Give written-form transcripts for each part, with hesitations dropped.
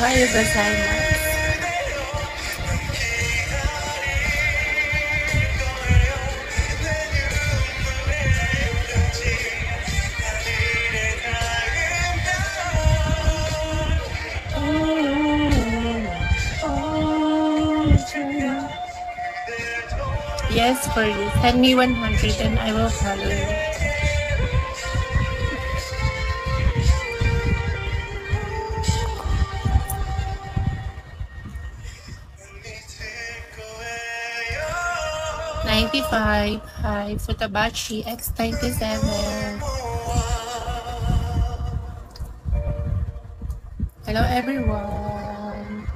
Ohayo gozaimasu. Yes, for you. Send me 100 and I will follow you. $95. Hi, Futabachi X97. Hello, everyone.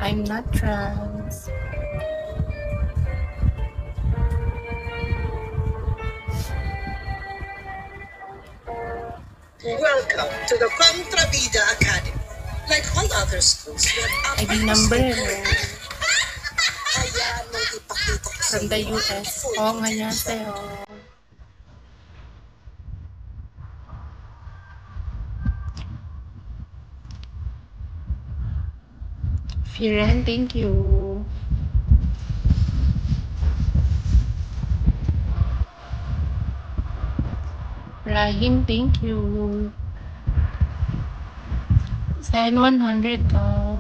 I'm not trans. Welcome to the Contravida Academy. Like all other schools, we have ID number Kaya nung ipakita ko sa from the iyo US. ang full Oh, annyeonghaseyo. Firen, thank you. Rahim, thank you. Send 100 ka.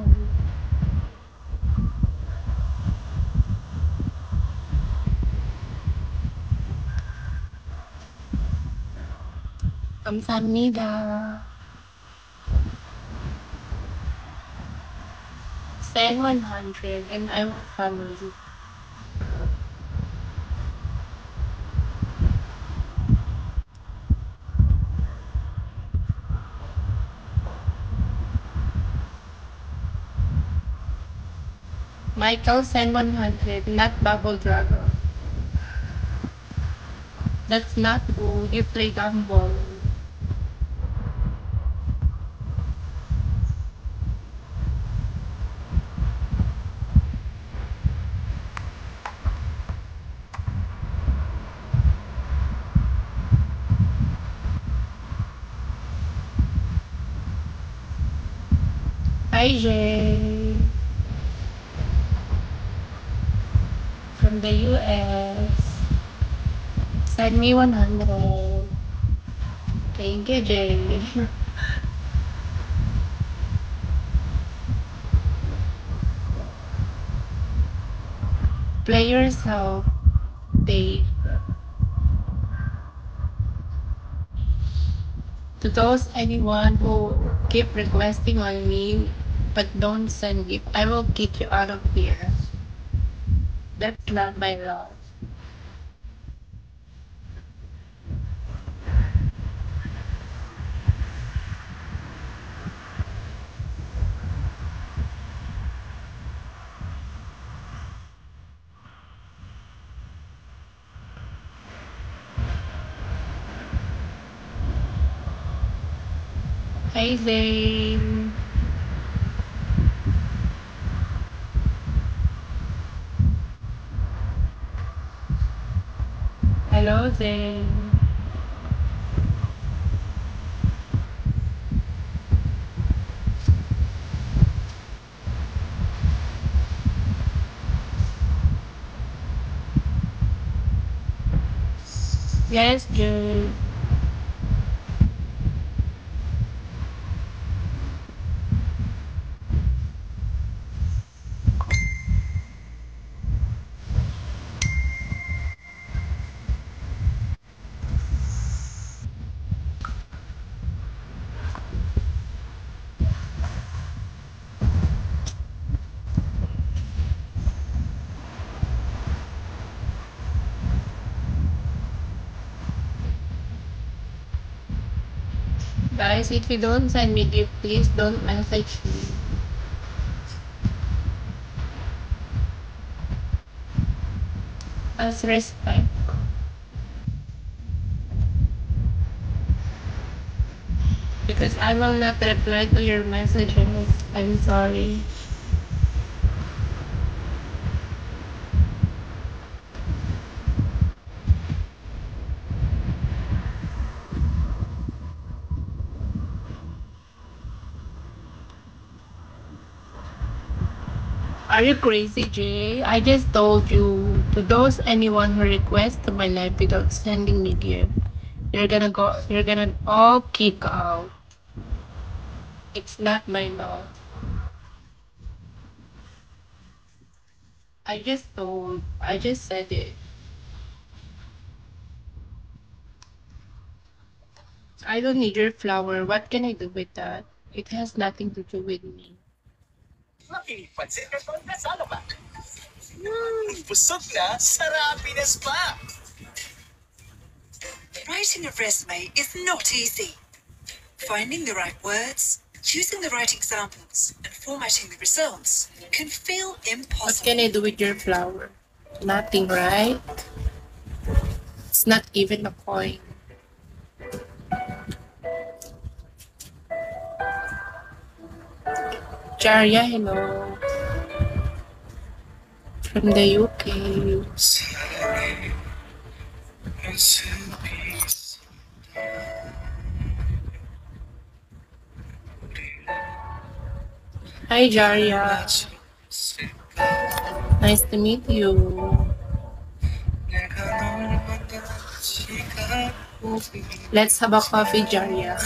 감사합니다. Send 100 and I will follow you. Michael, send 100, not Bubble Dragon. That's not good. You play gumball. Hi, Jay. From the US. Send me 100. Thank you, Jay. Play yourself, Dave. To those anyone who keep requesting on me but don't send gift, I will kick you out of here. That's not my love. Hi, Zane. Hello, Zane. Yes, Jude. Guys, if you don't send me gift, please don't message me. As respect. Because I will not reply to your messages. I'm sorry. Are you crazy, Jay? I just told you to those anyone who requests to my life without sending me gift. You're gonna all kick out. It's not my law. I just said it. I don't need your flower. What can I do with that? It has nothing to do with me. Busog na, sarapines pa! Writing a resume is not easy. Finding the right words, choosing the right examples, and formatting the results can feel What impossible. can I do with your flower? Nothing, right? It's not even a coin. Jarya, hello. From the UK. Hi, Jarya. Nice to meet you. Let's have a coffee, Jarya.